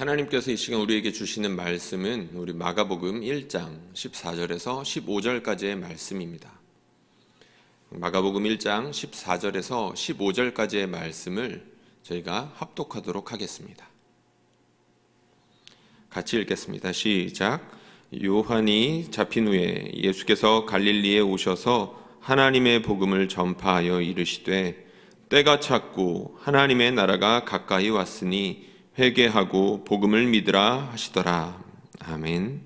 하나님께서 이 시간 우리에게 주시는 말씀은 우리 마가복음 1장 14절에서 15절까지의 말씀입니다. 마가복음 1장 14절에서 15절까지의 말씀을 저희가 합독하도록 하겠습니다. 같이 읽겠습니다. 시작. 요한이 잡힌 후에 예수께서 갈릴리에 오셔서 하나님의 복음을 전파하여 이르시되 때가 찼고 하나님의 나라가 가까이 왔으니 회개하고 복음을 믿으라 하시더라. 아멘.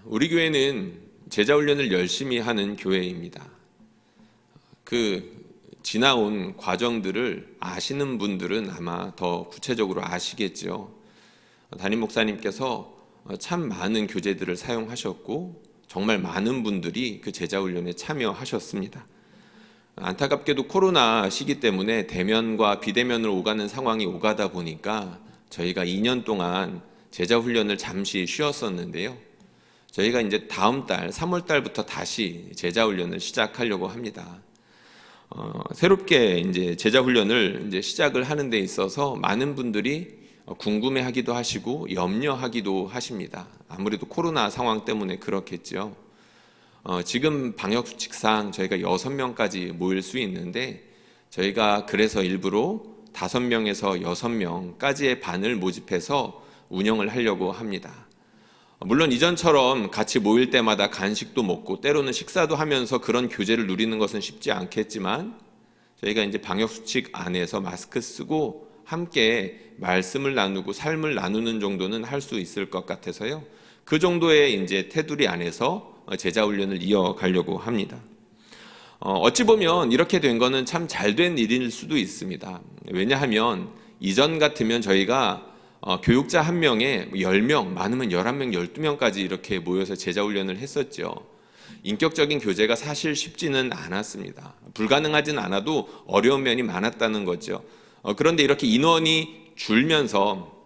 우리 교회는 제자훈련을 열심히 하는 교회입니다. 지나온 과정들을 아시는 분들은 아마 더 구체적으로 아시겠죠. 담임 목사님께서 참 많은 교재들을 사용하셨고 정말 많은 분들이 그 제자훈련에 참여하셨습니다. 안타깝게도 코로나 시기 때문에 대면과 비대면을 오가는 상황이 오가다 보니까 저희가 2년 동안 제자훈련을 잠시 쉬었었는데요. 저희가 이제 다음 달 3월 달부터 다시 제자훈련을 시작하려고 합니다. 새롭게 이제 제자훈련을 이제 시작을 하는 데 있어서 많은 분들이 궁금해하기도 하시고 염려하기도 하십니다. 아무래도 코로나 상황 때문에 그렇겠죠. 지금 방역수칙상 저희가 6명까지 모일 수 있는데 저희가 그래서 일부러 5명에서 6명까지의 반을 모집해서 운영을 하려고 합니다. 물론 이전처럼 같이 모일 때마다 간식도 먹고 때로는 식사도 하면서 그런 교제를 누리는 것은 쉽지 않겠지만 저희가 이제 방역수칙 안에서 마스크 쓰고 함께 말씀을 나누고 삶을 나누는 정도는 할 수 있을 것 같아서요. 그 정도의 이제 테두리 안에서 제자훈련을 이어가려고 합니다. 어찌 보면 이렇게 된 거는 참 잘된 일일 수도 있습니다. 왜냐하면 이전 같으면 저희가 교육자 1명에 10명, 많으면 11명, 12명까지 이렇게 모여서 제자훈련을 했었죠. 인격적인 교제가 사실 쉽지는 않았습니다. 불가능하진 않아도 어려운 면이 많았다는 거죠. 그런데 이렇게 인원이 줄면서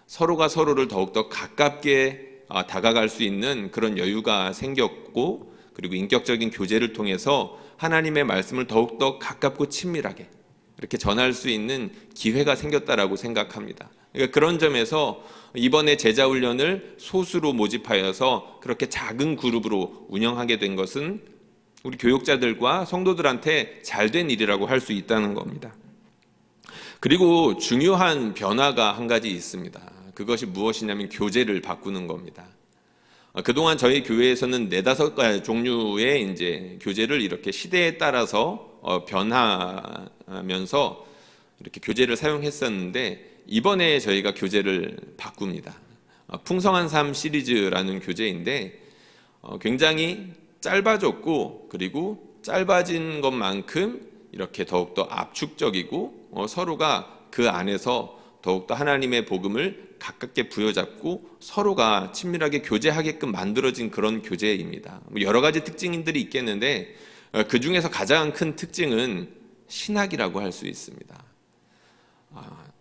서로가 서로를 더욱더 가깝게 다가갈 수 있는 그런 여유가 생겼고, 그리고 인격적인 교제를 통해서 하나님의 말씀을 더욱더 가깝고 친밀하게 이렇게 전할 수 있는 기회가 생겼다라고 생각합니다. 그러니까 그런 점에서 이번에 제자훈련을 소수로 모집하여서 그렇게 작은 그룹으로 운영하게 된 것은 우리 교육자들과 성도들한테 잘된 일이라고 할 수 있다는 겁니다. 그리고 중요한 변화가 한 가지 있습니다. 그것이 무엇이냐면 교재를 바꾸는 겁니다. 그동안 저희 교회에서는 4-5가지 종류의 이제 교재를 이렇게 시대에 따라서 변화하면서 이렇게 교재를 사용했었는데 이번에 저희가 교재를 바꿉니다. 풍성한 삶 시리즈라는 교재인데 굉장히 짧아졌고 그리고 짧아진 것만큼 이렇게 더욱더 압축적이고 서로가 그 안에서 더욱더 하나님의 복음을 가깝게 부여잡고 서로가 친밀하게 교제하게끔 만들어진 그런 교재입니다. 여러 가지 특징들이 있겠는데 그 중에서 가장 큰 특징은 신학이라고 할 수 있습니다.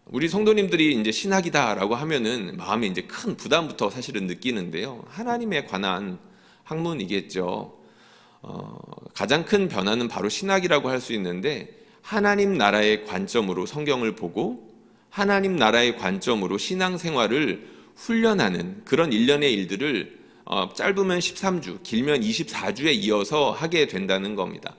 우리 성도님들이 이제 신학이다라고 하면은 마음에 이제 큰 부담부터 사실은 느끼는데요. 하나님에 관한 학문이겠죠. 가장 큰 변화는 바로 신학이라고 할 수 있는데 하나님 나라의 관점으로 성경을 보고 하나님 나라의 관점으로 신앙생활을 훈련하는 그런 일련의 일들을 짧으면 13주, 길면 24주에 이어서 하게 된다는 겁니다.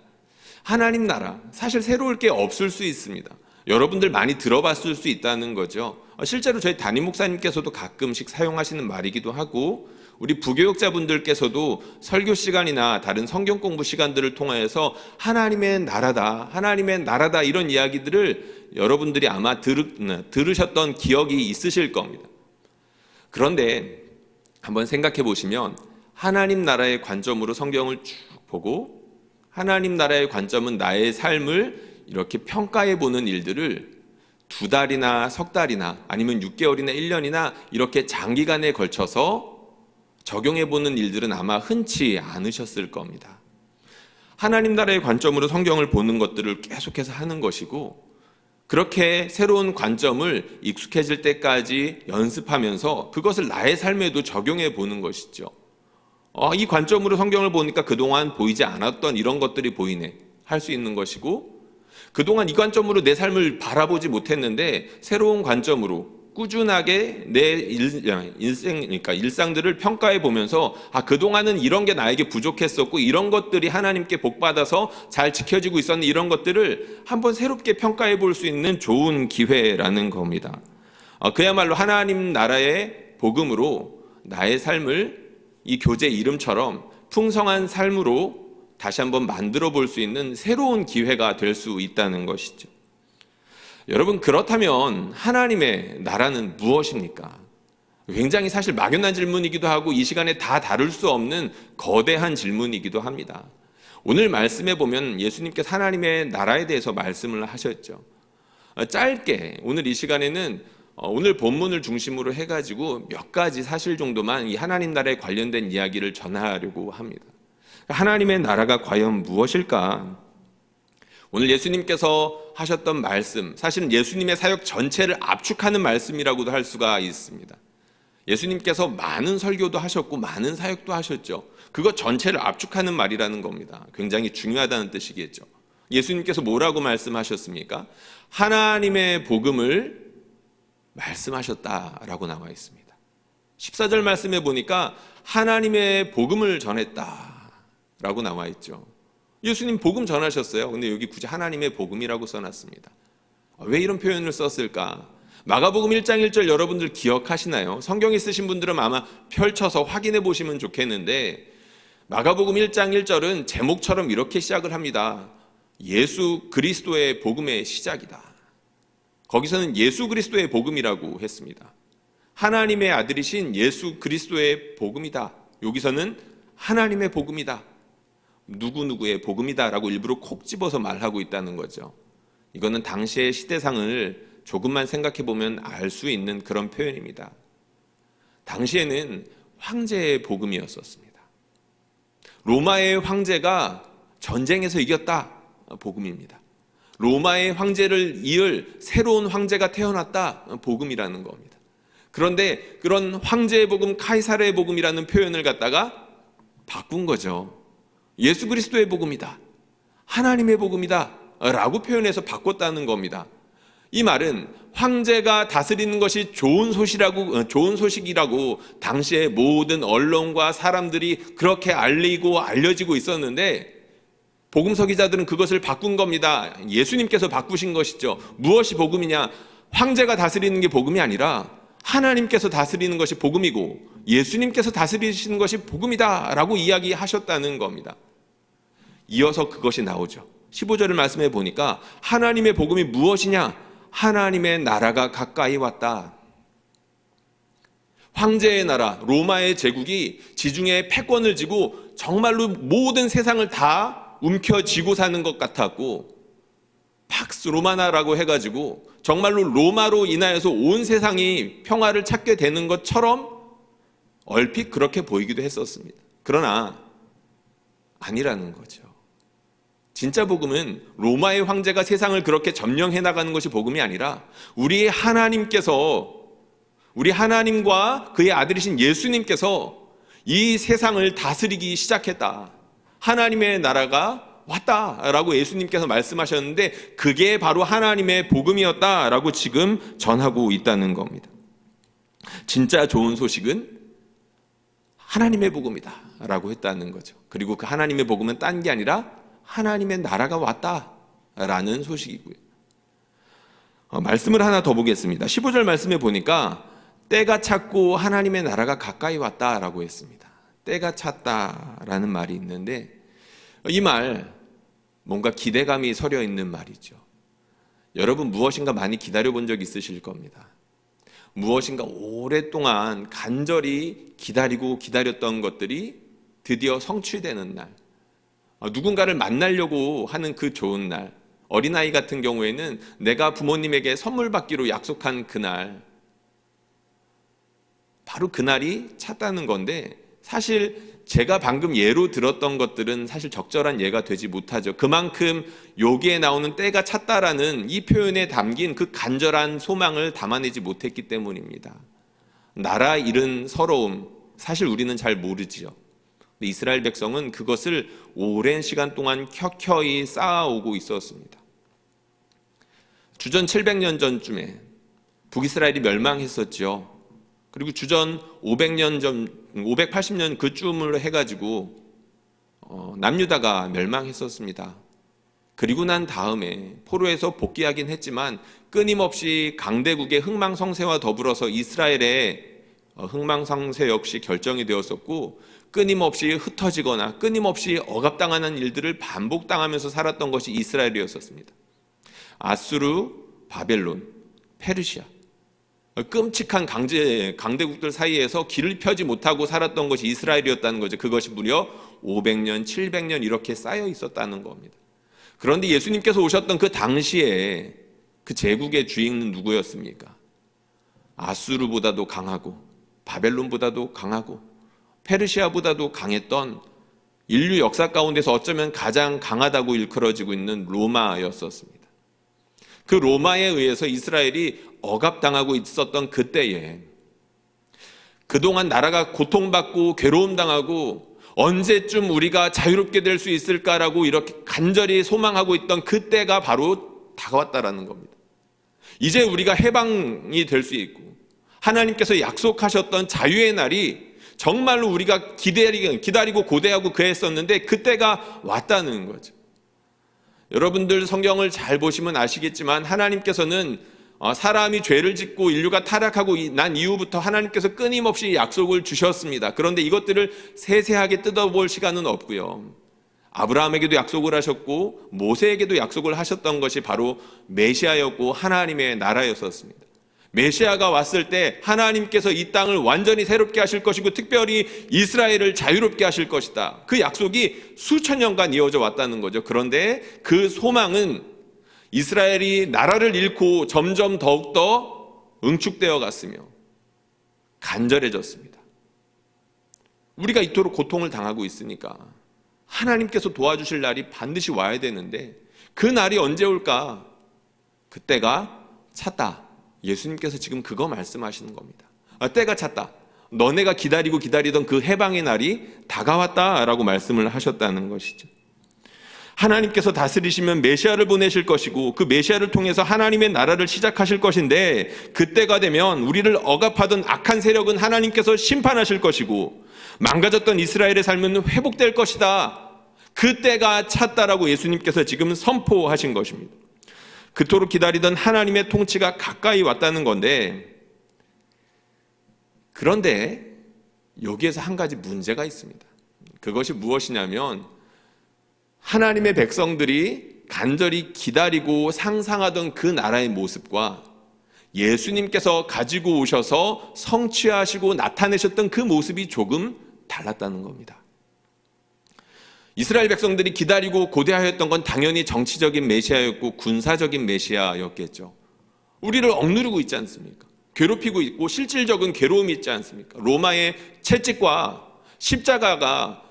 하나님 나라, 사실 새로울 게 없을 수 있습니다. 여러분들 많이 들어봤을 수 있다는 거죠. 실제로 저희 담임 목사님께서도 가끔씩 사용하시는 말이기도 하고 우리 부교육자분들께서도 설교 시간이나 다른 성경 공부 시간들을 통하여서 하나님의 나라다 이런 이야기들을 여러분들이 아마 들으셨던 기억이 있으실 겁니다. 그런데 한번 생각해 보시면 하나님 나라의 관점으로 성경을 쭉 보고 하나님 나라의 관점은 나의 삶을 이렇게 평가해 보는 일들을 2달이나 석 달이나 아니면 6개월이나 1년이나 이렇게 장기간에 걸쳐서 적용해 보는 일들은 아마 흔치 않으셨을 겁니다. 하나님 나라의 관점으로 성경을 보는 것들을 계속해서 하는 것이고 그렇게 새로운 관점을 익숙해질 때까지 연습하면서 그것을 나의 삶에도 적용해 보는 것이죠. 이 관점으로 성경을 보니까 그동안 보이지 않았던 이런 것들이 보이네 할 수 있는 것이고 그동안 이 관점으로 내 삶을 바라보지 못했는데 새로운 관점으로 꾸준하게 내 일상들을 평가해 보면서 그동안은 이런 게 나에게 부족했었고 이런 것들이 하나님께 복받아서 잘 지켜지고 있었는데 이런 것들을 한번 새롭게 평가해 볼 수 있는 좋은 기회라는 겁니다. 그야말로 하나님 나라의 복음으로 나의 삶을 이 교재 이름처럼 풍성한 삶으로 다시 한번 만들어 볼 수 있는 새로운 기회가 될 수 있다는 것이죠. 여러분, 그렇다면 하나님의 나라는 무엇입니까? 굉장히 사실 막연한 질문이기도 하고 이 시간에 다 다룰 수 없는 거대한 질문이기도 합니다. 오늘 말씀에 보면 예수님께서 하나님의 나라에 대해서 말씀을 하셨죠. 짧게 오늘 이 시간에는 오늘 본문을 중심으로 해가지고 몇 가지 사실 정도만 이 하나님 나라에 관련된 이야기를 전하려고 합니다. 하나님의 나라가 과연 무엇일까? 오늘 예수님께서 하셨던 말씀, 사실은 예수님의 사역 전체를 압축하는 말씀이라고도 할 수가 있습니다. 예수님께서 많은 설교도 하셨고 많은 사역도 하셨죠. 그거 전체를 압축하는 말이라는 겁니다. 굉장히 중요하다는 뜻이겠죠. 예수님께서 뭐라고 말씀하셨습니까? 하나님의 복음을 말씀하셨다라고 나와 있습니다. 14절 말씀에 보니까 하나님의 복음을 전했다라고 나와 있죠. 예수님 복음 전하셨어요. 근데 여기 굳이 하나님의 복음이라고 써놨습니다. 왜 이런 표현을 썼을까? 마가복음 1장 1절 여러분들 기억하시나요? 성경에 쓰신 분들은 아마 펼쳐서 확인해 보시면 좋겠는데 마가복음 1장 1절은 제목처럼 이렇게 시작을 합니다. 예수 그리스도의 복음의 시작이다. 거기서는 예수 그리스도의 복음이라고 했습니다. 하나님의 아들이신 예수 그리스도의 복음이다. 여기서는 하나님의 복음이다. 누구누구의 복음이다라고 일부러 콕 집어서 말하고 있다는 거죠. 이거는 당시의 시대상을 조금만 생각해 보면 알 수 있는 그런 표현입니다. 당시에는 황제의 복음이었었습니다. 로마의 황제가 전쟁에서 이겼다. 복음입니다. 로마의 황제를 이을 새로운 황제가 태어났다. 복음이라는 겁니다. 그런데 그런 황제의 복음, 카이사르의 복음이라는 표현을 갖다가 바꾼 거죠. 예수 그리스도의 복음이다. 하나님의 복음이다. 라고 표현해서 바꿨다는 겁니다. 이 말은 황제가 다스리는 것이 좋은 소식이라고 당시의 모든 언론과 사람들이 그렇게 알리고 알려지고 있었는데 복음서 기자들은 그것을 바꾼 겁니다. 예수님께서 바꾸신 것이죠. 무엇이 복음이냐? 황제가 다스리는 게 복음이 아니라 하나님께서 다스리는 것이 복음이고 예수님께서 다스리시는 것이 복음이다 라고 이야기하셨다는 겁니다. 이어서 그것이 나오죠. 15절을 말씀해 보니까 하나님의 복음이 무엇이냐? 하나님의 나라가 가까이 왔다. 황제의 나라, 로마의 제국이 지중해 패권을 쥐고 정말로 모든 세상을 다 움켜쥐고 사는 것 같았고 팍스 로마나라고 해가지고 정말로 로마로 인하여서 온 세상이 평화를 찾게 되는 것처럼 얼핏 그렇게 보이기도 했었습니다. 그러나 아니라는 거죠. 진짜 복음은 로마의 황제가 세상을 그렇게 점령해 나가는 것이 복음이 아니라 우리 하나님과 그의 아들이신 예수님께서 이 세상을 다스리기 시작했다. 하나님의 나라가 왔다라고 예수님께서 말씀하셨는데 그게 바로 하나님의 복음이었다라고 지금 전하고 있다는 겁니다. 진짜 좋은 소식은 하나님의 복음이다라고 했다는 거죠. 그리고 그 하나님의 복음은 딴 게 아니라 하나님의 나라가 왔다라는 소식이고요. 말씀을 하나 더 보겠습니다. 15절 말씀에 보니까 때가 찼고 하나님의 나라가 가까이 왔다라고 했습니다. 때가 찼다라는 말이 있는데 이 말 뭔가 기대감이 서려 있는 말이죠. 여러분 무엇인가 많이 기다려본 적 있으실 겁니다. 무엇인가 오랫동안 간절히 기다렸던 것들이 드디어 성취되는 날, 누군가를 만나려고 하는 그 좋은 날, 어린아이 같은 경우에는 내가 부모님에게 선물 받기로 약속한 그날, 바로 그날이 찼다는 건데 사실 제가 방금 예로 들었던 것들은 사실 적절한 예가 되지 못하죠. 그만큼 여기에 나오는 때가 찼다라는 이 표현에 담긴 그 간절한 소망을 담아내지 못했기 때문입니다. 나라 잃은 서러움, 사실 우리는 잘 모르지요. 이스라엘 백성은 그것을 오랜 시간 동안 켜켜이 쌓아오고 있었습니다. 주전 700년 전쯤에 북이스라엘이 멸망했었죠. 그리고 주전 500년 전, 580년 그쯤으로 해가지고 남유다가 멸망했었습니다. 그리고 난 다음에 포로에서 복귀하긴 했지만 끊임없이 강대국의 흥망성쇠와 더불어서 이스라엘의 흥망성쇠 역시 결정이 되었었고, 끊임없이 흩어지거나 끊임없이 억압당하는 일들을 반복당하면서 살았던 것이 이스라엘이었었습니다. 아수르, 바벨론, 페르시아, 끔찍한 강대국들 사이에서 길을 펴지 못하고 살았던 것이 이스라엘이었다는 거죠. 그것이 무려 500년, 700년 이렇게 쌓여 있었다는 겁니다. 그런데 예수님께서 오셨던 그 당시에 그 제국의 주인은 누구였습니까? 아수르보다도 강하고 바벨론보다도 강하고 페르시아보다도 강했던 인류 역사 가운데서 어쩌면 가장 강하다고 일컬어지고 있는 로마였었습니다. 그 로마에 의해서 이스라엘이 억압당하고 있었던 그때에 그동안 나라가 고통받고 괴로움당하고 언제쯤 우리가 자유롭게 될 수 있을까라고 이렇게 간절히 소망하고 있던 그때가 바로 다가왔다라는 겁니다. 이제 우리가 해방이 될 수 있고 하나님께서 약속하셨던 자유의 날이 정말로 우리가 기다리고 고대하고 그랬었는데 그때가 왔다는 거죠. 여러분들 성경을 잘 보시면 아시겠지만 하나님께서는 사람이 죄를 짓고 인류가 타락하고 난 이후부터 하나님께서 끊임없이 약속을 주셨습니다. 그런데 이것들을 세세하게 뜯어볼 시간은 없고요. 아브라함에게도 약속을 하셨고 모세에게도 약속을 하셨던 것이 바로 메시아였고 하나님의 나라였었습니다. 메시아가 왔을 때 하나님께서 이 땅을 완전히 새롭게 하실 것이고 특별히 이스라엘을 자유롭게 하실 것이다. 그 약속이 수천 년간 이어져 왔다는 거죠. 그런데 그 소망은 이스라엘이 나라를 잃고 점점 더욱더 응축되어 갔으며 간절해졌습니다. 우리가 이토록 고통을 당하고 있으니까 하나님께서 도와주실 날이 반드시 와야 되는데 그 날이 언제 올까? 그때가 찼다. 예수님께서 지금 그거 말씀하시는 겁니다. 때가 찼다. 너네가 기다리던 그 해방의 날이 다가왔다라고 말씀을 하셨다는 것이죠. 하나님께서 다스리시면 메시아를 보내실 것이고 그 메시아를 통해서 하나님의 나라를 시작하실 것인데 그때가 되면 우리를 억압하던 악한 세력은 하나님께서 심판하실 것이고 망가졌던 이스라엘의 삶은 회복될 것이다. 그때가 찼다라고 예수님께서 지금 선포하신 것입니다. 그토록 기다리던 하나님의 통치가 가까이 왔다는 건데, 그런데 여기에서 한 가지 문제가 있습니다. 그것이 무엇이냐면 하나님의 백성들이 간절히 기다리고 상상하던 그 나라의 모습과 예수님께서 가지고 오셔서 성취하시고 나타내셨던 그 모습이 조금 달랐다는 겁니다. 이스라엘 백성들이 기다리고 고대하였던 건 당연히 정치적인 메시아였고 군사적인 메시아였겠죠. 우리를 억누르고 있지 않습니까? 괴롭히고 있고 실질적인 괴로움이 있지 않습니까? 로마의 채찍과 십자가가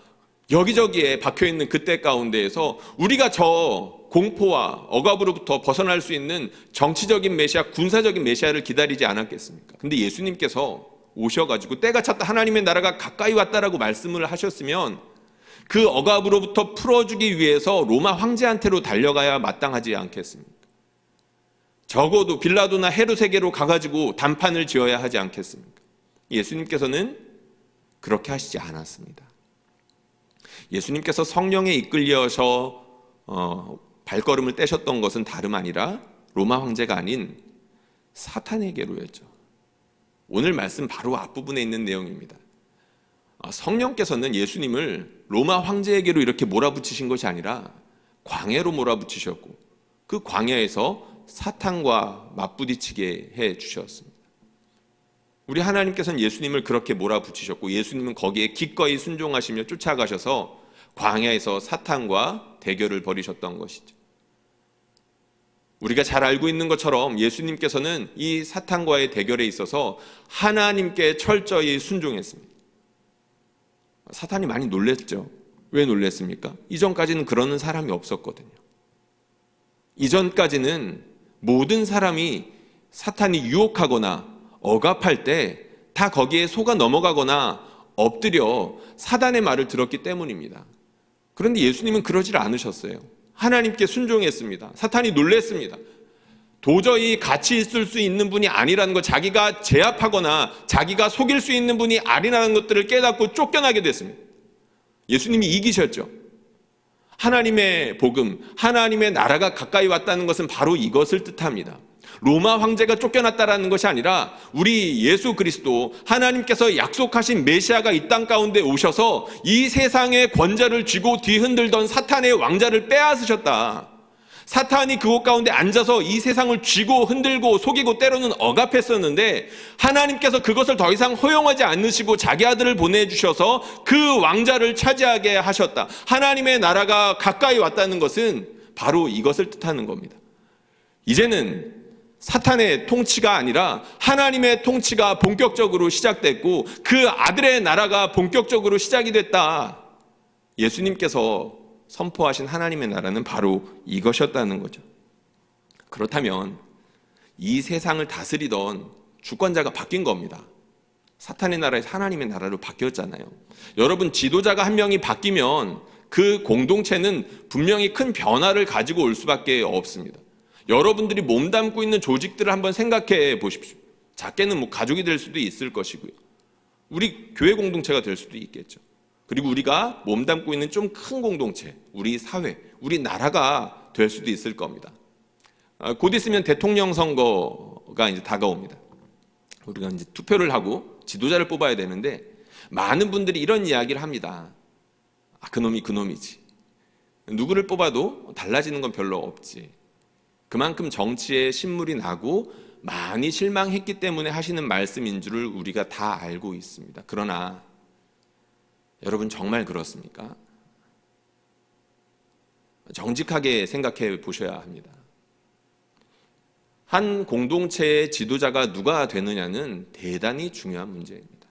여기저기에 박혀있는 그때 가운데에서 우리가 저 공포와 억압으로부터 벗어날 수 있는 정치적인 메시아, 군사적인 메시아를 기다리지 않았겠습니까? 근데 예수님께서 오셔가지고 때가 찼다, 하나님의 나라가 가까이 왔다라고 말씀을 하셨으면 그 억압으로부터 풀어주기 위해서 로마 황제한테로 달려가야 마땅하지 않겠습니까? 적어도 빌라도나 헤롯에게로 가가지고 단판을 지어야 하지 않겠습니까? 예수님께서는 그렇게 하시지 않았습니다. 예수님께서 성령에 이끌려서 발걸음을 떼셨던 것은 다름 아니라 로마 황제가 아닌 사탄에게로였죠. 오늘 말씀 바로 앞부분에 있는 내용입니다. 성령께서는 예수님을 로마 황제에게로 이렇게 몰아붙이신 것이 아니라 광야로 몰아붙이셨고 그 광야에서 사탄과 맞부딪히게 해 주셨습니다. 우리 하나님께서는 예수님을 그렇게 몰아붙이셨고 예수님은 거기에 기꺼이 순종하시며 쫓아가셔서 광야에서 사탄과 대결을 벌이셨던 것이죠. 우리가 잘 알고 있는 것처럼 예수님께서는 이 사탄과의 대결에 있어서 하나님께 철저히 순종했습니다. 사탄이 많이 놀랬죠. 왜 놀랬습니까? 이전까지는 그러는 사람이 없었거든요. 이전까지는 모든 사람이 사탄이 유혹하거나 억압할 때 다 거기에 속아 넘어가거나 엎드려 사단의 말을 들었기 때문입니다. 그런데 예수님은 그러질 않으셨어요. 하나님께 순종했습니다. 사탄이 놀랬습니다. 도저히 같이 있을 수 있는 분이 아니라는 것, 자기가 제압하거나 자기가 속일 수 있는 분이 아니라는 것들을 깨닫고 쫓겨나게 됐습니다. 예수님이 이기셨죠. 하나님의 복음, 하나님의 나라가 가까이 왔다는 것은 바로 이것을 뜻합니다. 로마 황제가 쫓겨났다라는 것이 아니라 우리 예수 그리스도, 하나님께서 약속하신 메시아가 이 땅 가운데 오셔서 이 세상의 권좌를 쥐고 뒤흔들던 사탄의 왕자를 빼앗으셨다. 사탄이 그곳 가운데 앉아서 이 세상을 쥐고 흔들고 속이고 때로는 억압했었는데, 하나님께서 그것을 더 이상 허용하지 않으시고 자기 아들을 보내주셔서 그 왕자를 차지하게 하셨다. 하나님의 나라가 가까이 왔다는 것은 바로 이것을 뜻하는 겁니다. 이제는 사탄의 통치가 아니라 하나님의 통치가 본격적으로 시작됐고 그 아들의 나라가 본격적으로 시작이 됐다. 예수님께서 선포하신 하나님의 나라는 바로 이것이었다는 거죠. 그렇다면 이 세상을 다스리던 주권자가 바뀐 겁니다. 사탄의 나라에서 하나님의 나라로 바뀌었잖아요. 여러분, 지도자가 한 명이 바뀌면 그 공동체는 분명히 큰 변화를 가지고 올 수밖에 없습니다. 여러분들이 몸담고 있는 조직들을 한번 생각해 보십시오. 작게는 가족이 될 수도 있을 것이고요. 우리 교회 공동체가 될 수도 있겠죠. 그리고 우리가 몸담고 있는 좀 큰 공동체, 우리 사회, 우리 나라가 될 수도 있을 겁니다. 곧 있으면 대통령 선거가 이제 다가옵니다. 우리가 이제 투표를 하고 지도자를 뽑아야 되는데 많은 분들이 이런 이야기를 합니다. 그놈이 그놈이지. 누구를 뽑아도 달라지는 건 별로 없지. 그만큼 정치에 신물이 나고 많이 실망했기 때문에 하시는 말씀인 줄을 우리가 다 알고 있습니다. 그러나 여러분, 정말 그렇습니까? 정직하게 생각해 보셔야 합니다. 한 공동체의 지도자가 누가 되느냐는 대단히 중요한 문제입니다.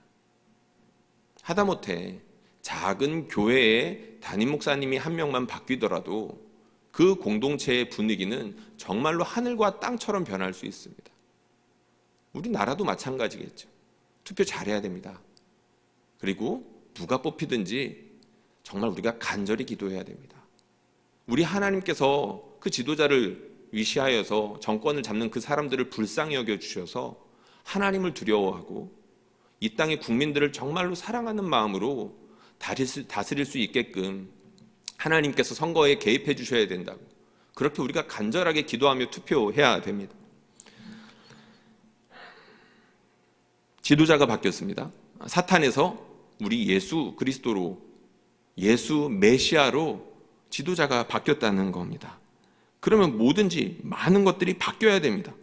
하다못해 작은 교회의 담임 목사님이 한 명만 바뀌더라도 그 공동체의 분위기는 정말로 하늘과 땅처럼 변할 수 있습니다. 우리나라도 마찬가지겠죠. 투표 잘해야 됩니다. 그리고 누가 뽑히든지 정말 우리가 간절히 기도해야 됩니다. 우리 하나님께서 그 지도자를 위시하여서 정권을 잡는 그 사람들을 불쌍히 여겨주셔서 하나님을 두려워하고 이 땅의 국민들을 정말로 사랑하는 마음으로 다스릴 수 있게끔 하나님께서 선거에 개입해 주셔야 된다고, 그렇게 우리가 간절하게 기도하며 투표해야 됩니다. 지도자가 바뀌었습니다. 사탄에서 우리 예수 그리스도로, 예수 메시아로 지도자가 바뀌었다는 겁니다. 그러면 뭐든지 많은 것들이 바뀌어야 됩니다.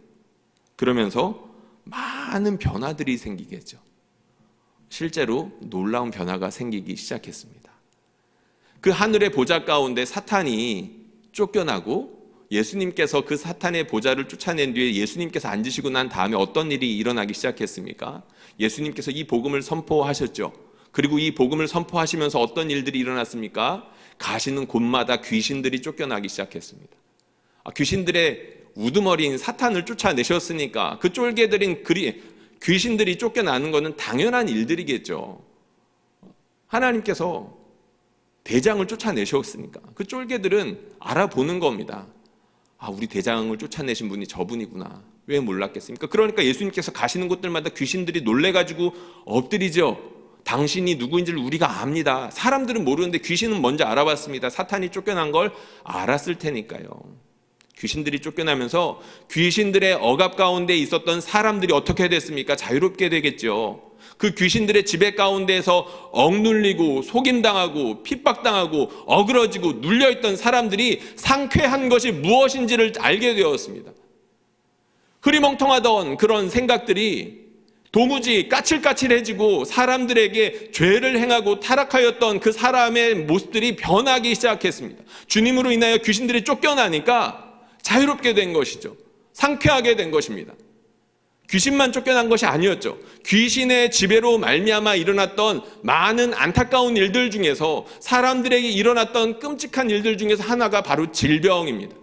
그러면서 많은 변화들이 생기겠죠. 실제로 놀라운 변화가 생기기 시작했습니다. 그 하늘의 보좌 가운데 사탄이 쫓겨나고 예수님께서 그 사탄의 보좌를 쫓아낸 뒤에 예수님께서 앉으시고 난 다음에 어떤 일이 일어나기 시작했습니까? 예수님께서 이 복음을 선포하셨죠. 그리고 이 복음을 선포하시면서 어떤 일들이 일어났습니까? 가시는 곳마다 귀신들이 쫓겨나기 시작했습니다. 귀신들의 우두머리인 사탄을 쫓아내셨으니까 그 쫄개들인 귀신들이 쫓겨나는 것은 당연한 일들이겠죠. 하나님께서 대장을 쫓아내셨으니까 그 쫄개들은 알아보는 겁니다. 우리 대장을 쫓아내신 분이 저분이구나. 왜 몰랐겠습니까? 그러니까 예수님께서 가시는 곳들마다 귀신들이 놀래가지고 엎드리죠. 당신이 누구인지를 우리가 압니다. 사람들은 모르는데 귀신은 먼저 알아봤습니다. 사탄이 쫓겨난 걸 알았을 테니까요. 귀신들이 쫓겨나면서 귀신들의 억압 가운데 있었던 사람들이 어떻게 됐습니까? 자유롭게 되겠죠. 그 귀신들의 지배 가운데에서 억눌리고 속임당하고 핍박당하고 어그러지고 눌려있던 사람들이 상쾌한 것이 무엇인지를 알게 되었습니다. 흐리멍텅하던 그런 생각들이 도무지 까칠까칠해지고 사람들에게 죄를 행하고 타락하였던 그 사람의 모습들이 변하기 시작했습니다. 주님으로 인하여 귀신들이 쫓겨나니까 자유롭게 된 것이죠. 상쾌하게 된 것입니다. 귀신만 쫓겨난 것이 아니었죠. 귀신의 지배로 말미암아 일어났던 많은 안타까운 일들 중에서, 사람들에게 일어났던 끔찍한 일들 중에서 하나가 바로 질병입니다.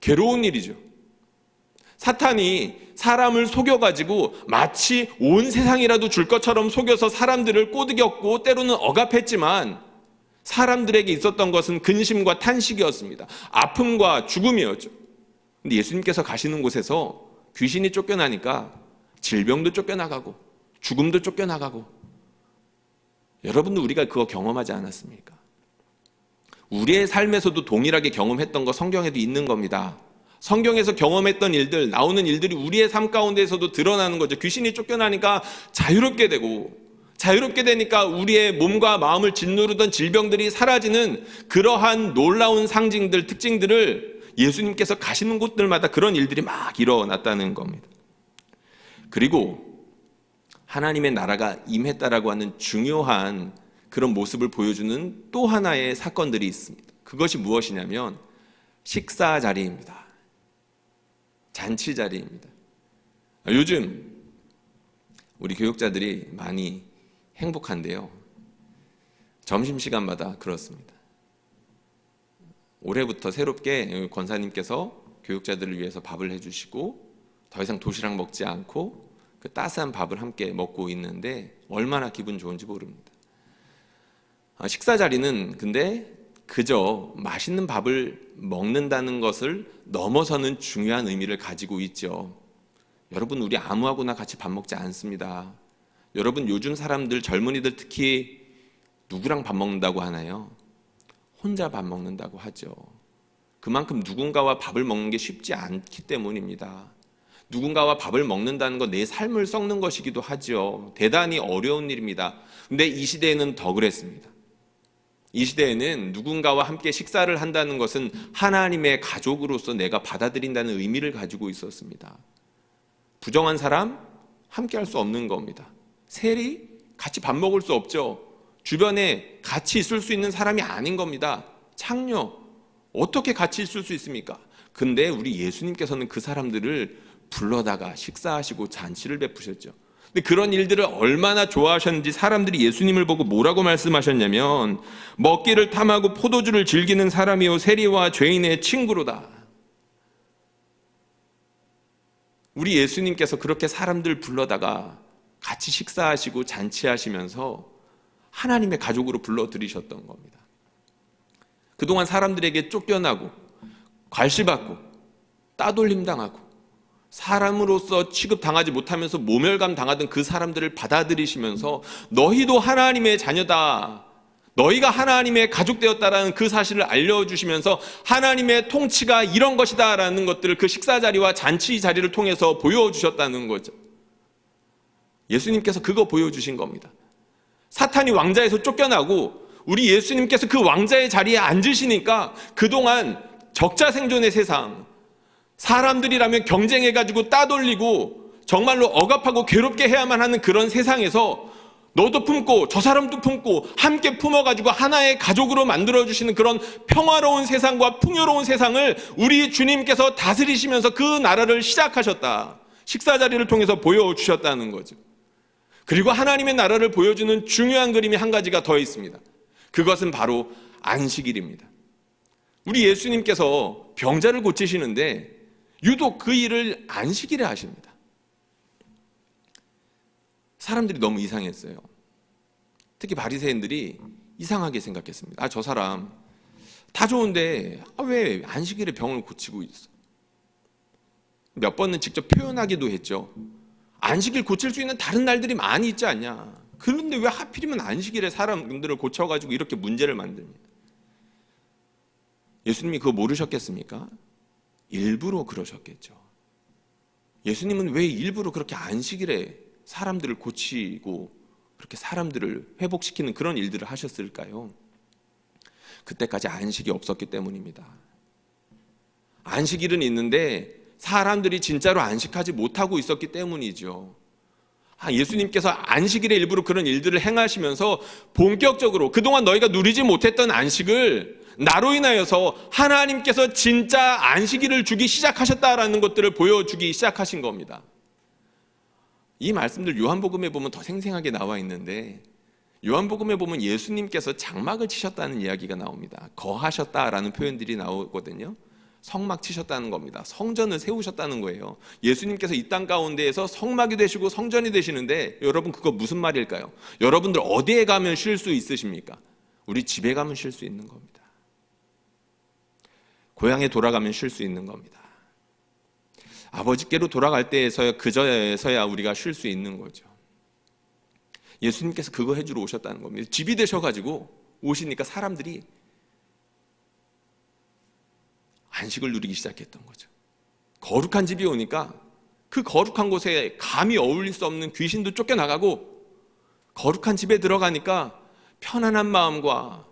괴로운 일이죠. 사탄이 사람을 속여가지고 마치 온 세상이라도 줄 것처럼 속여서 사람들을 꼬드겼고 때로는 억압했지만 사람들에게 있었던 것은 근심과 탄식이었습니다. 아픔과 죽음이었죠. 근데 예수님께서 가시는 곳에서 귀신이 쫓겨나니까 질병도 쫓겨나가고 죽음도 쫓겨나가고, 여러분도 우리가 그거 경험하지 않았습니까? 우리의 삶에서도 동일하게 경험했던 거 성경에도 있는 겁니다. 성경에서 경험했던 일들, 나오는 일들이 우리의 삶 가운데에서도 드러나는 거죠. 귀신이 쫓겨나니까 자유롭게 되고, 자유롭게 되니까 우리의 몸과 마음을 짓누르던 질병들이 사라지는 그러한 놀라운 상징들, 특징들을 예수님께서 가시는 곳들마다 그런 일들이 막 일어났다는 겁니다. 그리고 하나님의 나라가 임했다라고 하는 중요한 그런 모습을 보여주는 또 하나의 사건들이 있습니다. 그것이 무엇이냐면 식사 자리입니다. 잔치 자리입니다. 요즘 우리 교육자들이 많이 행복한데요, 점심시간마다 그렇습니다. 올해부터 새롭게 권사님께서 교육자들을 위해서 밥을 해주시고 더 이상 도시락 먹지 않고 그 따스한 밥을 함께 먹고 있는데 얼마나 기분 좋은지 모릅니다. 식사 자리는 근데 그저 맛있는 밥을 먹는다는 것을 넘어서는 중요한 의미를 가지고 있죠. 여러분, 우리 아무하고나 같이 밥 먹지 않습니다. 여러분, 요즘 사람들, 젊은이들 특히 누구랑 밥 먹는다고 하나요? 혼자 밥 먹는다고 하죠. 그만큼 누군가와 밥을 먹는 게 쉽지 않기 때문입니다. 누군가와 밥을 먹는다는 건 내 삶을 썩는 것이기도 하죠. 대단히 어려운 일입니다. 근데 이 시대에는 더 그랬습니다. 이 시대에는 누군가와 함께 식사를 한다는 것은 하나님의 가족으로서 내가 받아들인다는 의미를 가지고 있었습니다. 부정한 사람 함께 할 수 없는 겁니다. 세리 같이 밥 먹을 수 없죠. 주변에 같이 있을 수 있는 사람이 아닌 겁니다. 창녀 어떻게 같이 있을 수 있습니까? 근데 우리 예수님께서는 그 사람들을 불러다가 식사하시고 잔치를 베푸셨죠. 근데 그런 일들을 얼마나 좋아하셨는지 사람들이 예수님을 보고 뭐라고 말씀하셨냐면 먹기를 탐하고 포도주를 즐기는 사람이요 세리와 죄인의 친구로다. 우리 예수님께서 그렇게 사람들 불러다가 같이 식사하시고 잔치하시면서 하나님의 가족으로 불러들이셨던 겁니다. 그동안 사람들에게 쫓겨나고 괄시받고 따돌림 당하고 사람으로서 취급당하지 못하면서 모멸감 당하던 그 사람들을 받아들이시면서 너희도 하나님의 자녀다, 너희가 하나님의 가족 되었다라는 그 사실을 알려주시면서 하나님의 통치가 이런 것이다 라는 것들을 그 식사 자리와 잔치 자리를 통해서 보여주셨다는 거죠. 예수님께서 그거 보여주신 겁니다. 사탄이 왕자에서 쫓겨나고 우리 예수님께서 그 왕자의 자리에 앉으시니까 그동안 적자생존의 세상, 사람들이라면 경쟁해가지고 따돌리고 정말로 억압하고 괴롭게 해야만 하는 그런 세상에서 너도 품고 저 사람도 품고 함께 품어가지고 하나의 가족으로 만들어주시는 그런 평화로운 세상과 풍요로운 세상을 우리 주님께서 다스리시면서 그 나라를 시작하셨다. 식사 자리를 통해서 보여주셨다는 거죠. 그리고 하나님의 나라를 보여주는 중요한 그림이 한 가지가 더 있습니다. 그것은 바로 안식일입니다. 우리 예수님께서 병자를 고치시는데 유독 그 일을 안식일에 하십니다. 사람들이 너무 이상했어요. 특히 바리새인들이 이상하게 생각했습니다. 저 사람 다 좋은데 왜 안식일에 병을 고치고 있어? 몇 번은 직접 표현하기도 했죠. 안식일 고칠 수 있는 다른 날들이 많이 있지 않냐. 그런데 왜 하필이면 안식일에 사람들을 고쳐가지고 이렇게 문제를 만드냐. 예수님이 그거 모르셨겠습니까? 일부러 그러셨겠죠. 예수님은 왜 일부러 그렇게 안식일에 사람들을 고치고 그렇게 사람들을 회복시키는 그런 일들을 하셨을까요? 그때까지 안식이 없었기 때문입니다. 안식일은 있는데 사람들이 진짜로 안식하지 못하고 있었기 때문이죠. 예수님께서 안식일에 일부러 그런 일들을 행하시면서 본격적으로 그동안 너희가 누리지 못했던 안식을 나로 인하여서 하나님께서 진짜 안식일을 주기 시작하셨다라는 것들을 보여주기 시작하신 겁니다. 이 말씀들 요한복음에 보면 더 생생하게 나와 있는데 요한복음에 보면 예수님께서 장막을 치셨다는 이야기가 나옵니다. 거하셨다라는 표현들이 나오거든요. 성막 치셨다는 겁니다. 성전을 세우셨다는 거예요. 예수님께서 이 땅 가운데에서 성막이 되시고 성전이 되시는데 여러분 그거 무슨 말일까요? 여러분들 어디에 가면 쉴 수 있으십니까? 우리 집에 가면 쉴 수 있는 겁니다. 고향에 돌아가면 쉴 수 있는 겁니다. 아버지께로 돌아갈 때에서야 그저에서야 우리가 쉴 수 있는 거죠. 예수님께서 그거 해주러 오셨다는 겁니다. 집이 되셔가지고 오시니까 사람들이 안식을 누리기 시작했던 거죠. 거룩한 집이 오니까 그 거룩한 곳에 감히 어울릴 수 없는 귀신도 쫓겨나가고, 거룩한 집에 들어가니까 편안한 마음과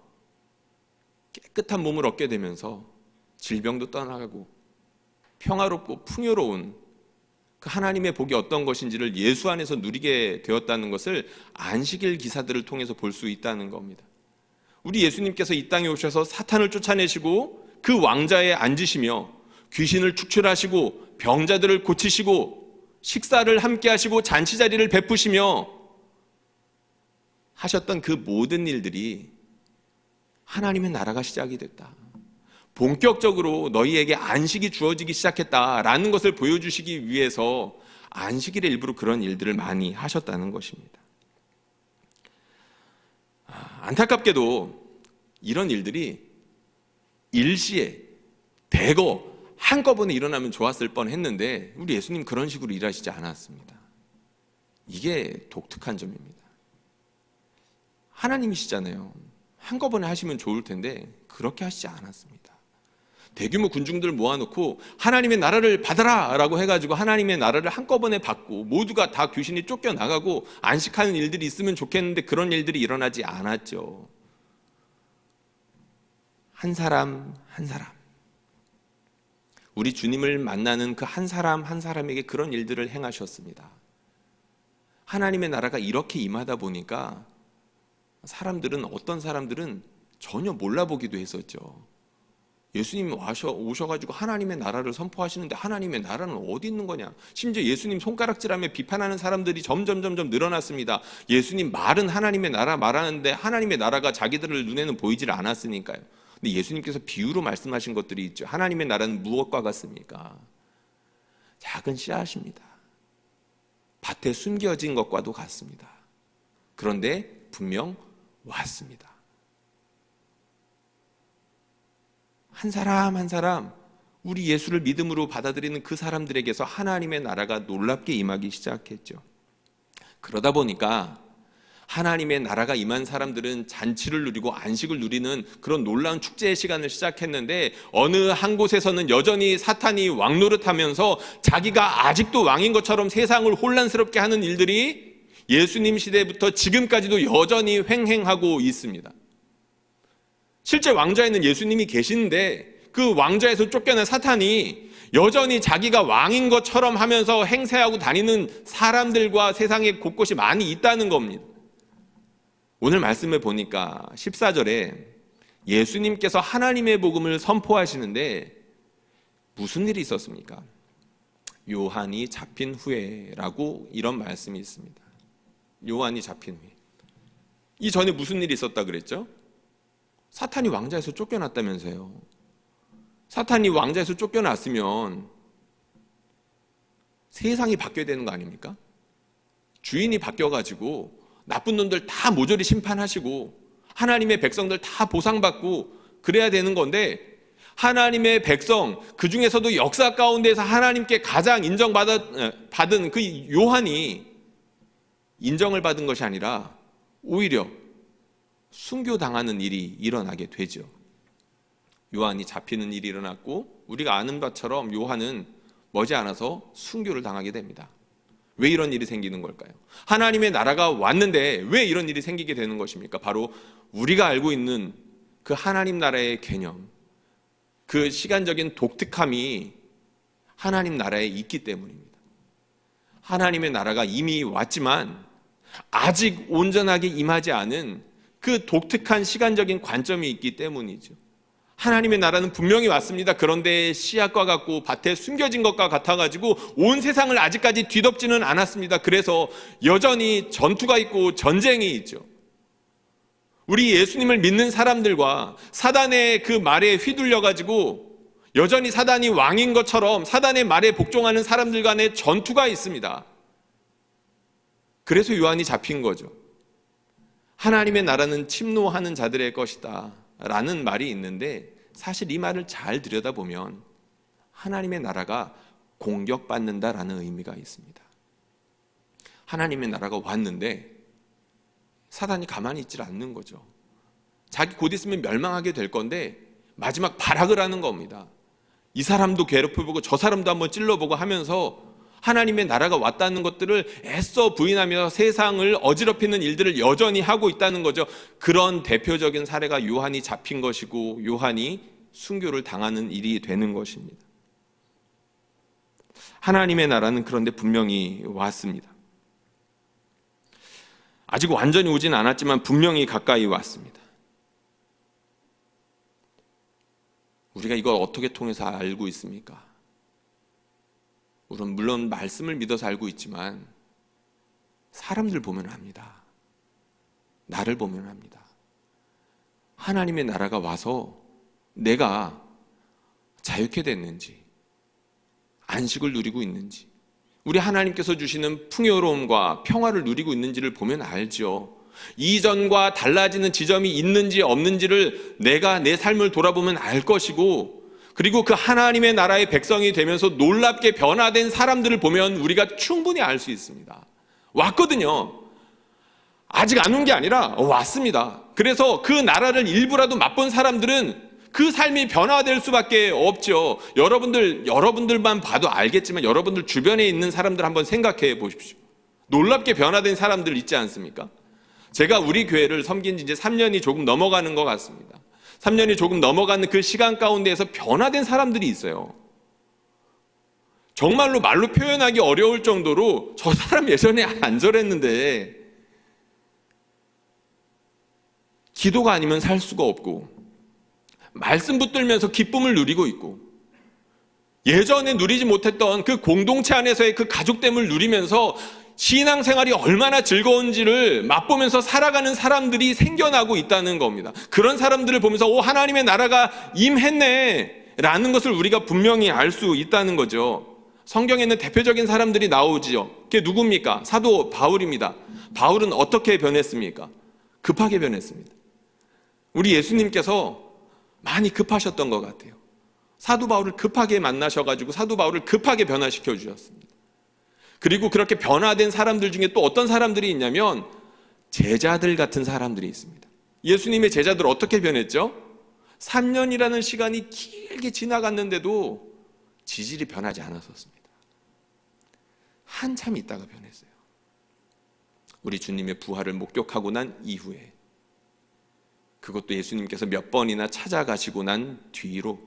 깨끗한 몸을 얻게 되면서 질병도 떠나가고 평화롭고 풍요로운 그 하나님의 복이 어떤 것인지를 예수 안에서 누리게 되었다는 것을 안식일 기사들을 통해서 볼 수 있다는 겁니다. 우리 예수님께서 이 땅에 오셔서 사탄을 쫓아내시고 그 왕자에 앉으시며 귀신을 축출하시고 병자들을 고치시고 식사를 함께 하시고 잔치 자리를 베푸시며 하셨던 그 모든 일들이 하나님의 나라가 시작이 됐다. 본격적으로 너희에게 안식이 주어지기 시작했다라는 것을 보여주시기 위해서 안식일에 일부러 그런 일들을 많이 하셨다는 것입니다. 안타깝게도 이런 일들이 일시에 대거 한꺼번에 일어나면 좋았을 뻔했는데 우리 예수님 그런 식으로 일하시지 않았습니다. 이게 독특한 점입니다. 하나님이시잖아요. 한꺼번에 하시면 좋을 텐데 그렇게 하시지 않았습니다. 대규모 군중들 모아놓고 하나님의 나라를 받아라 라고 해가지고 하나님의 나라를 한꺼번에 받고 모두가 다 귀신이 쫓겨나가고 안식하는 일들이 있으면 좋겠는데 그런 일들이 일어나지 않았죠. 한 사람 한 사람, 우리 주님을 만나는 그 한 사람 한 사람에게 그런 일들을 행하셨습니다. 하나님의 나라가 이렇게 임하다 보니까 어떤 사람들은 전혀 몰라보기도 했었죠. 예수님 오셔가지고 하나님의 나라를 선포하시는데 하나님의 나라는 어디 있는 거냐. 심지어 예수님 손가락질하며 비판하는 사람들이 점점 늘어났습니다. 예수님 말은 하나님의 나라 말하는데 하나님의 나라가 자기들의 눈에는 보이질 않았으니까요. 근데 예수님께서 비유로 말씀하신 것들이 있죠. 하나님의 나라는 무엇과 같습니까? 작은 씨앗입니다. 밭에 숨겨진 것과도 같습니다. 그런데 분명 왔습니다. 한 사람 한 사람 우리 예수를 믿음으로 받아들이는 그 사람들에게서 하나님의 나라가 놀랍게 임하기 시작했죠. 그러다 보니까 하나님의 나라가 임한 사람들은 잔치를 누리고 안식을 누리는 그런 놀라운 축제의 시간을 시작했는데 어느 한 곳에서는 여전히 사탄이 왕노릇하면서 자기가 아직도 왕인 것처럼 세상을 혼란스럽게 하는 일들이 예수님 시대부터 지금까지도 여전히 횡행하고 있습니다. 실제 왕좌에는 예수님이 계시는데 그 왕좌에서 쫓겨난 사탄이 여전히 자기가 왕인 것처럼 하면서 행세하고 다니는 사람들과 세상에 곳곳이 많이 있다는 겁니다. 오늘 말씀을 보니까 14절에 예수님께서 하나님의 복음을 선포하시는데 무슨 일이 있었습니까? 요한이 잡힌 후에라고 이런 말씀이 있습니다. 요한이 잡힌 후에. 이전에 무슨 일이 있었다 그랬죠? 사탄이 왕좌에서 쫓겨났다면서요. 사탄이 왕좌에서 쫓겨났으면 세상이 바뀌어야 되는 거 아닙니까? 주인이 바뀌어가지고 나쁜 놈들 다 모조리 심판하시고 하나님의 백성들 다 보상받고 그래야 되는 건데 하나님의 백성, 그 중에서도 역사 가운데서 하나님께 가장 인정받은 그 요한이 인정을 받은 것이 아니라 오히려 순교당하는 일이 일어나게 되죠. 요한이 잡히는 일이 일어났고 우리가 아는 바처럼 요한은 머지않아서 순교를 당하게 됩니다. 왜 이런 일이 생기는 걸까요? 하나님의 나라가 왔는데 왜 이런 일이 생기게 되는 것입니까? 바로 우리가 알고 있는 그 하나님 나라의 개념, 그 시간적인 독특함이 하나님 나라에 있기 때문입니다. 하나님의 나라가 이미 왔지만 아직 온전하게 임하지 않은 그 독특한 시간적인 관점이 있기 때문이죠. 하나님의 나라는 분명히 왔습니다. 그런데 씨앗과 같고 밭에 숨겨진 것과 같아가지고 온 세상을 아직까지 뒤덮지는 않았습니다. 그래서 여전히 전투가 있고 전쟁이 있죠. 우리 예수님을 믿는 사람들과 사단의 그 말에 휘둘려가지고 여전히 사단이 왕인 것처럼 사단의 말에 복종하는 사람들 간의 전투가 있습니다. 그래서 요한이 잡힌 거죠. 하나님의 나라는 침노하는 자들의 것이다 라는 말이 있는데 사실 이 말을 잘 들여다보면 하나님의 나라가 공격받는다라는 의미가 있습니다. 하나님의 나라가 왔는데 사단이 가만히 있질 않는 거죠. 자기 곧 있으면 멸망하게 될 건데 마지막 발악을 하는 겁니다. 이 사람도 괴롭혀보고 저 사람도 한번 찔러보고 하면서 하나님의 나라가 왔다는 것들을 애써 부인하며 세상을 어지럽히는 일들을 여전히 하고 있다는 거죠. 그런 대표적인 사례가 요한이 잡힌 것이고 요한이 순교를 당하는 일이 되는 것입니다. 하나님의 나라는 그런데 분명히 왔습니다. 아직 완전히 오진 않았지만 분명히 가까이 왔습니다. 우리가 이걸 어떻게 통해서 알고 있습니까? 우리는 물론 말씀을 믿어서 알고 있지만 사람들 보면 압니다. 나를 보면 압니다. 하나님의 나라가 와서 내가 자유케 됐는지, 안식을 누리고 있는지, 우리 하나님께서 주시는 풍요로움과 평화를 누리고 있는지를 보면 알죠. 이전과 달라지는 지점이 있는지 없는지를 내가 내 삶을 돌아보면 알 것이고, 그리고 그 하나님의 나라의 백성이 되면서 놀랍게 변화된 사람들을 보면 우리가 충분히 알 수 있습니다. 왔거든요. 아직 안 온 게 아니라 왔습니다. 그래서 그 나라를 일부라도 맛본 사람들은 그 삶이 변화될 수밖에 없죠. 여러분들만 봐도 알겠지만 여러분들 주변에 있는 사람들 한번 생각해 보십시오. 놀랍게 변화된 사람들 있지 않습니까? 제가 우리 교회를 섬긴 지 이제 3년이 조금 넘어가는 것 같습니다. 3년이 조금 넘어가는 그 시간 가운데에서 변화된 사람들이 있어요. 정말로 말로 표현하기 어려울 정도로 저 사람 예전에 안 저랬는데 기도가 아니면 살 수가 없고, 말씀 붙들면서 기쁨을 누리고 있고, 예전에 누리지 못했던 그 공동체 안에서의 그 가족됨을 누리면서 신앙생활이 얼마나 즐거운지를 맛보면서 살아가는 사람들이 생겨나고 있다는 겁니다. 그런 사람들을 보면서 하나님의 나라가 임했네 라는 것을 우리가 분명히 알 수 있다는 거죠. 성경에는 대표적인 사람들이 나오지요. 그게 누굽니까? 사도 바울입니다. 바울은 어떻게 변했습니까? 급하게 변했습니다. 우리 예수님께서 많이 급하셨던 것 같아요. 사도 바울을 급하게 만나셔가지고 사도 바울을 급하게 변화시켜 주셨습니다. 그리고 그렇게 변화된 사람들 중에 또 어떤 사람들이 있냐면 제자들 같은 사람들이 있습니다. 예수님의 제자들 어떻게 변했죠? 3년이라는 시간이 길게 지나갔는데도 지질이 변하지 않았었습니다. 한참 있다가 변했어요. 우리 주님의 부활을 목격하고 난 이후에, 그것도 예수님께서 몇 번이나 찾아가시고 난 뒤로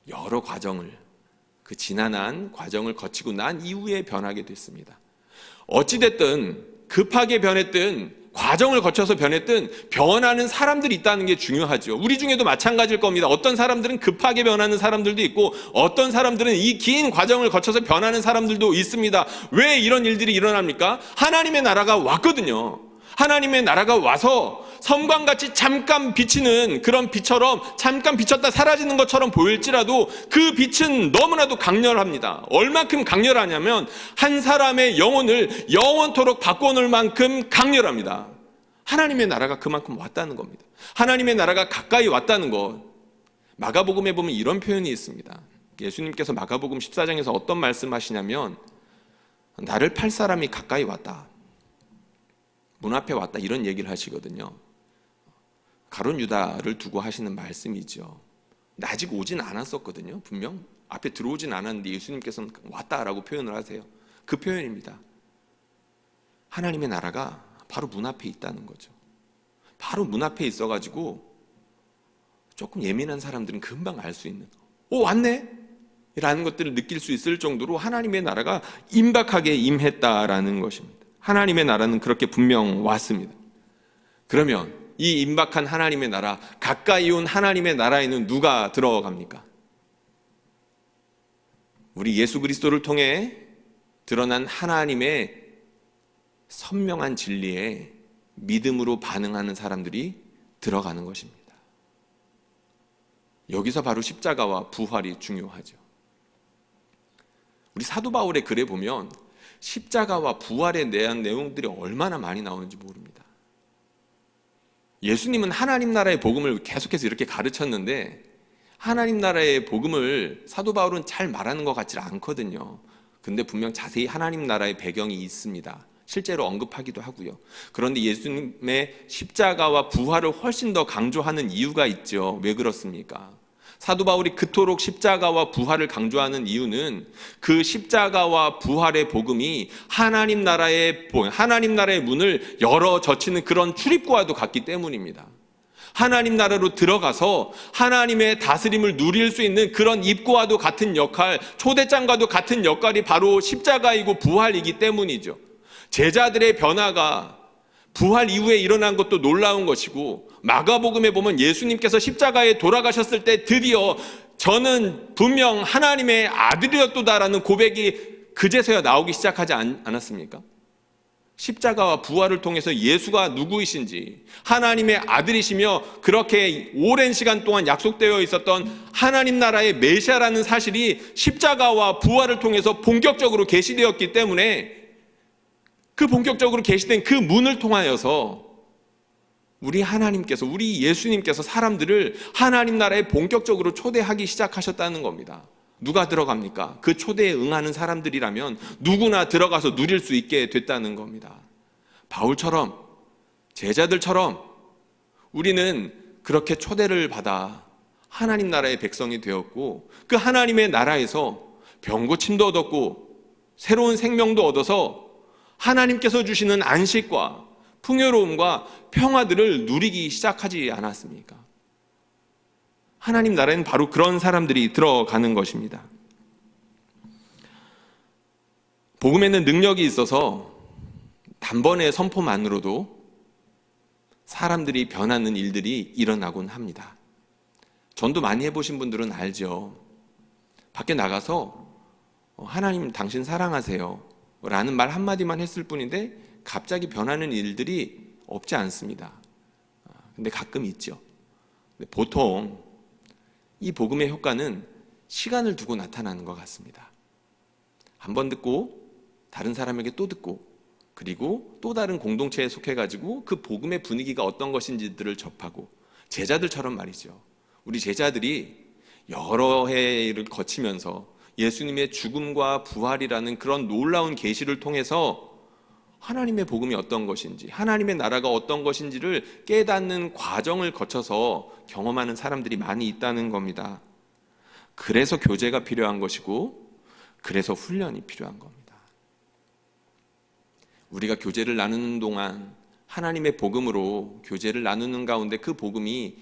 여러 과정을, 그 지난한 과정을 거치고 난 이후에 변하게 됐습니다. 어찌됐든 급하게 변했든 과정을 거쳐서 변했든 변하는 사람들이 있다는 게 중요하죠. 우리 중에도 마찬가지일 겁니다. 어떤 사람들은 급하게 변하는 사람들도 있고 어떤 사람들은 이 긴 과정을 거쳐서 변하는 사람들도 있습니다. 왜 이런 일들이 일어납니까? 하나님의 나라가 왔거든요. 하나님의 나라가 와서 섬광같이 잠깐 비치는 그런 빛처럼, 잠깐 비쳤다 사라지는 것처럼 보일지라도 그 빛은 너무나도 강렬합니다. 얼만큼 강렬하냐면 한 사람의 영혼을 영원토록 바꿔놓을 만큼 강렬합니다. 하나님의 나라가 그만큼 왔다는 겁니다. 하나님의 나라가 가까이 왔다는 것. 마가복음에 보면 이런 표현이 있습니다. 예수님께서 마가복음 14장에서 어떤 말씀하시냐면 나를 팔 사람이 가까이 왔다, 문 앞에 왔다, 이런 얘기를 하시거든요. 가룟 유다를 두고 하시는 말씀이죠. 아직 오진 않았었거든요. 분명 앞에 들어오진 않았는데 예수님께서는 왔다라고 표현을 하세요. 그 표현입니다. 하나님의 나라가 바로 문 앞에 있다는 거죠. 바로 문 앞에 있어가지고 조금 예민한 사람들은 금방 알 수 있는, 왔네? 라는 것들을 느낄 수 있을 정도로 하나님의 나라가 임박하게 임했다라는 것입니다. 하나님의 나라는 그렇게 분명 왔습니다. 그러면 이 임박한 하나님의 나라, 가까이 온 하나님의 나라에는 누가 들어갑니까? 우리 예수 그리스도를 통해 드러난 하나님의 선명한 진리에 믿음으로 반응하는 사람들이 들어가는 것입니다. 여기서 바로 십자가와 부활이 중요하죠. 우리 사도 바울의 글에 보면 십자가와 부활에 대한 내용들이 얼마나 많이 나오는지 모릅니다. 예수님은 하나님 나라의 복음을 계속해서 이렇게 가르쳤는데 하나님 나라의 복음을 사도 바울은 잘 말하는 것 같지 않거든요. 근데 분명 자세히 하나님 나라의 배경이 있습니다. 실제로 언급하기도 하고요. 그런데 예수님의 십자가와 부활을 훨씬 더 강조하는 이유가 있죠. 왜 그렇습니까? 사도 바울이 그토록 십자가와 부활을 강조하는 이유는 그 십자가와 부활의 복음이 하나님 나라의 문을 열어 젖히는 그런 출입구와도 같기 때문입니다. 하나님 나라로 들어가서 하나님의 다스림을 누릴 수 있는 그런 입구와도 같은 역할, 초대장과도 같은 역할이 바로 십자가이고 부활이기 때문이죠. 제자들의 변화가 부활 이후에 일어난 것도 놀라운 것이고, 마가복음에 보면 예수님께서 십자가에 돌아가셨을 때 드디어 저는 분명 하나님의 아들이었도다라는 고백이 그제서야 나오기 시작하지 않았습니까? 십자가와 부활을 통해서 예수가 누구이신지, 하나님의 아들이시며 그렇게 오랜 시간 동안 약속되어 있었던 하나님 나라의 메시아라는 사실이 십자가와 부활을 통해서 본격적으로 계시되었기 때문에, 그 본격적으로 계시된 그 문을 통하여서 우리 하나님께서, 우리 예수님께서 사람들을 하나님 나라에 본격적으로 초대하기 시작하셨다는 겁니다. 누가 들어갑니까? 그 초대에 응하는 사람들이라면 누구나 들어가서 누릴 수 있게 됐다는 겁니다. 바울처럼, 제자들처럼 우리는 그렇게 초대를 받아 하나님 나라의 백성이 되었고, 그 하나님의 나라에서 병고침도 얻었고 새로운 생명도 얻어서 하나님께서 주시는 안식과 풍요로움과 평화들을 누리기 시작하지 않았습니까? 하나님 나라에는 바로 그런 사람들이 들어가는 것입니다. 복음에는 능력이 있어서 단번의 선포만으로도 사람들이 변하는 일들이 일어나곤 합니다. 전도 많이 해보신 분들은 알죠. 밖에 나가서 하나님 당신 사랑하세요 라는 말 한마디만 했을 뿐인데 갑자기 변하는 일들이 없지 않습니다. 근데 가끔 있죠. 근데 보통 이 복음의 효과는 시간을 두고 나타나는 것 같습니다. 한 번 듣고 다른 사람에게 또 듣고, 그리고 또 다른 공동체에 속해가지고 그 복음의 분위기가 어떤 것인지들을 접하고, 제자들처럼 말이죠. 우리 제자들이 여러 해를 거치면서 예수님의 죽음과 부활이라는 그런 놀라운 계시를 통해서 하나님의 복음이 어떤 것인지, 하나님의 나라가 어떤 것인지를 깨닫는 과정을 거쳐서 경험하는 사람들이 많이 있다는 겁니다. 그래서 교제가 필요한 것이고, 그래서 훈련이 필요한 겁니다. 우리가 교제를 나누는 동안 하나님의 복음으로 교제를 나누는 가운데 그 복음이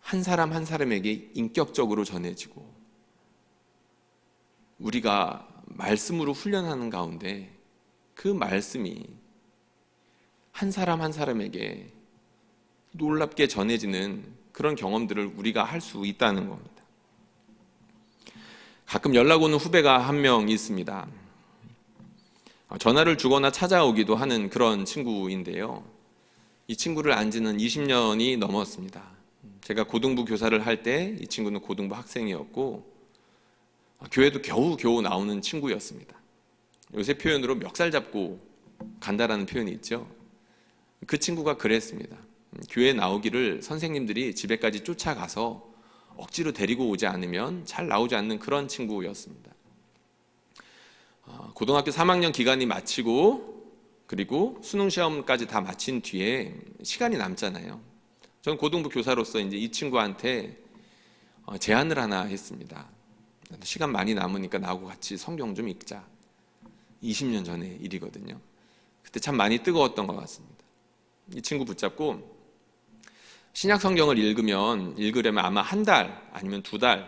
한 사람 한 사람에게 인격적으로 전해지고, 우리가 말씀으로 훈련하는 가운데 그 말씀이 한 사람 한 사람에게 놀랍게 전해지는 그런 경험들을 우리가 할 수 있다는 겁니다. 가끔 연락 오는 후배가 한 명 있습니다. 전화를 주거나 찾아오기도 하는 그런 친구인데요. 이 친구를 안 지는 20년이 넘었습니다. 제가 고등부 교사를 할 때 이 친구는 고등부 학생이었고, 교회도 겨우 나오는 친구였습니다. 요새 표현으로 멱살 잡고 간다라는 표현이 있죠. 그 친구가 그랬습니다. 교회 나오기를 선생님들이 집에까지 쫓아가서 억지로 데리고 오지 않으면 잘 나오지 않는 그런 친구였습니다. 고등학교 3학년 기간이 마치고, 그리고 수능 시험까지 다 마친 뒤에 시간이 남잖아요. 저는 고등부 교사로서 이제 이 친구한테 제안을 하나 했습니다. 시간 많이 남으니까 나하고 같이 성경 좀 읽자. 20년 전의 일이거든요. 그때 참 많이 뜨거웠던 것 같습니다. 이 친구 붙잡고 신약 성경을 읽으려면 아마 한 달 아니면 두 달,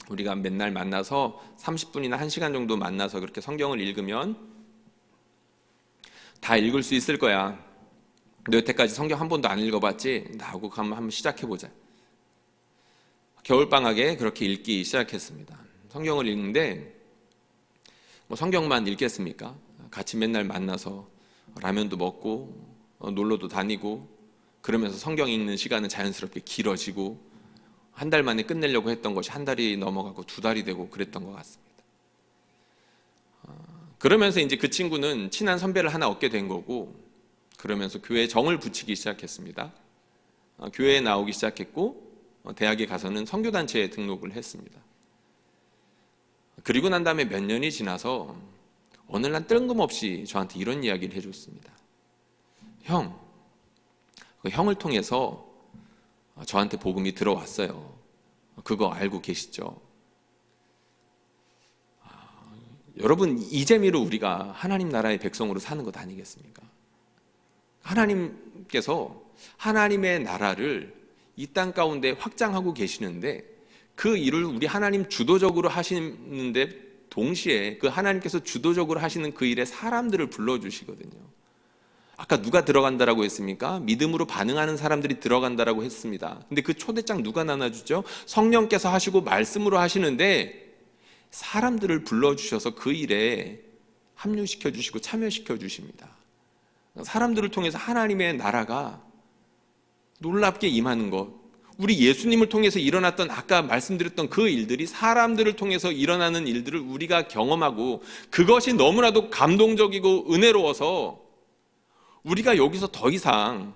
우리가 맨날 만나서 30분이나 1시간 정도 만나서 그렇게 성경을 읽으면 다 읽을 수 있을 거야. 너 여태까지 성경 한 번도 안 읽어봤지? 나하고 한번 시작해보자. 겨울방학에 그렇게 읽기 시작했습니다. 성경을 읽는데 뭐 성경만 읽겠습니까? 같이 맨날 만나서 라면도 먹고 놀러도 다니고, 그러면서 성경 읽는 시간은 자연스럽게 길어지고, 한 달 만에 끝내려고 했던 것이 한 달이 넘어가고 두 달이 되고 그랬던 것 같습니다. 그러면서 이제 그 친구는 친한 선배를 하나 얻게 된 거고, 그러면서 교회에 정을 붙이기 시작했습니다. 교회에 나오기 시작했고, 대학에 가서는 선교단체에 등록을 했습니다. 그리고 난 다음에 몇 년이 지나서 어느 날 뜬금없이 저한테 이런 이야기를 해줬습니다. 형, 그 형을 통해서 저한테 복음이 들어왔어요. 그거 알고 계시죠? 여러분, 이 재미로 우리가 하나님 나라의 백성으로 사는 것 아니겠습니까? 하나님께서 하나님의 나라를 이 땅 가운데 확장하고 계시는데 그 일을 우리 하나님 주도적으로 하시는데 동시에 그 하나님께서 주도적으로 하시는 그 일에 사람들을 불러주시거든요. 아까 누가 들어간다라고 했습니까? 믿음으로 반응하는 사람들이 들어간다라고 했습니다. 근데 그 초대장 누가 나눠주죠? 성령께서 하시고 말씀으로 하시는데 사람들을 불러주셔서 그 일에 합류시켜 주시고 참여시켜 주십니다. 사람들을 통해서 하나님의 나라가 놀랍게 임하는 것, 우리 예수님을 통해서 일어났던 아까 말씀드렸던 그 일들이 사람들을 통해서 일어나는 일들을 우리가 경험하고 그것이 너무나도 감동적이고 은혜로워서 우리가 여기서 더 이상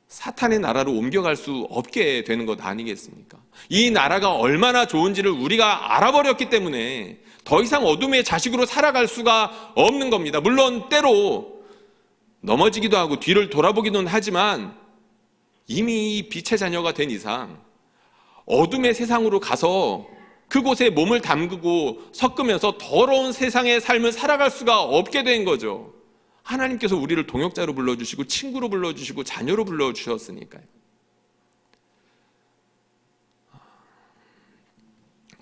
사탄의 나라로 옮겨갈 수 없게 되는 것 아니겠습니까? 이 나라가 얼마나 좋은지를 우리가 알아버렸기 때문에 더 이상 어둠의 자식으로 살아갈 수가 없는 겁니다. 물론 때로 넘어지기도 하고 뒤를 돌아보기도 하지만 이미 빛의 자녀가 된 이상 어둠의 세상으로 가서 그곳에 몸을 담그고 섞으면서 더러운 세상의 삶을 살아갈 수가 없게 된 거죠. 하나님께서 우리를 동역자로 불러주시고 친구로 불러주시고 자녀로 불러주셨으니까요.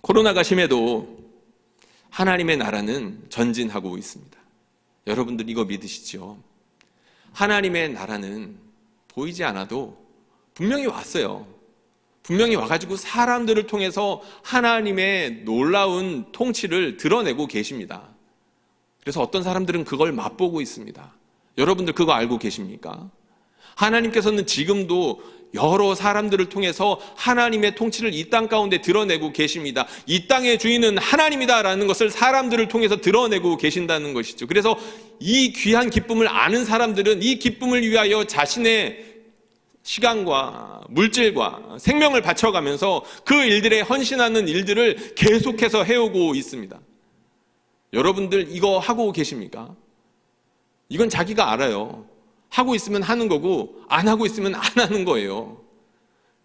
코로나가 심해도 하나님의 나라는 전진하고 있습니다. 여러분들 이거 믿으시죠? 하나님의 나라는 보이지 않아도 분명히 왔어요. 분명히 와가지고 사람들을 통해서 하나님의 놀라운 통치를 드러내고 계십니다. 그래서 어떤 사람들은 그걸 맛보고 있습니다. 여러분들 그거 알고 계십니까? 하나님께서는 지금도 여러 사람들을 통해서 하나님의 통치를 이 땅 가운데 드러내고 계십니다. 이 땅의 주인은 하나님이다라는 것을 사람들을 통해서 드러내고 계신다는 것이죠. 그래서 이 귀한 기쁨을 아는 사람들은 이 기쁨을 위하여 자신의 시간과 물질과 생명을 바쳐가면서 그 일들에 헌신하는 일들을 계속해서 해오고 있습니다. 여러분들 이거 하고 계십니까? 이건 자기가 알아요. 하고 있으면 하는 거고 안 하고 있으면 안 하는 거예요.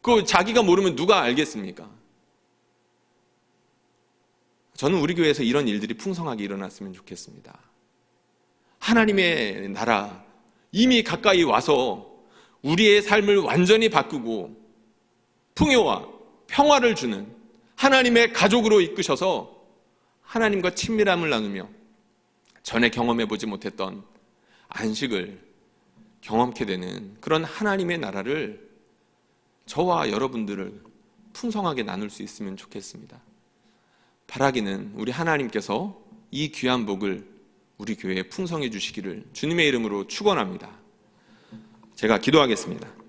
그거 자기가 모르면 누가 알겠습니까? 저는 우리 교회에서 이런 일들이 풍성하게 일어났으면 좋겠습니다. 하나님의 나라 이미 가까이 와서 우리의 삶을 완전히 바꾸고 풍요와 평화를 주는 하나님의 가족으로 이끄셔서 하나님과 친밀함을 나누며 전에 경험해보지 못했던 안식을 경험케 되는 그런 하나님의 나라를 저와 여러분들을 풍성하게 나눌 수 있으면 좋겠습니다. 바라기는 우리 하나님께서 이 귀한 복을 우리 교회에 풍성해 주시기를 주님의 이름으로 축원합니다. 제가 기도하겠습니다.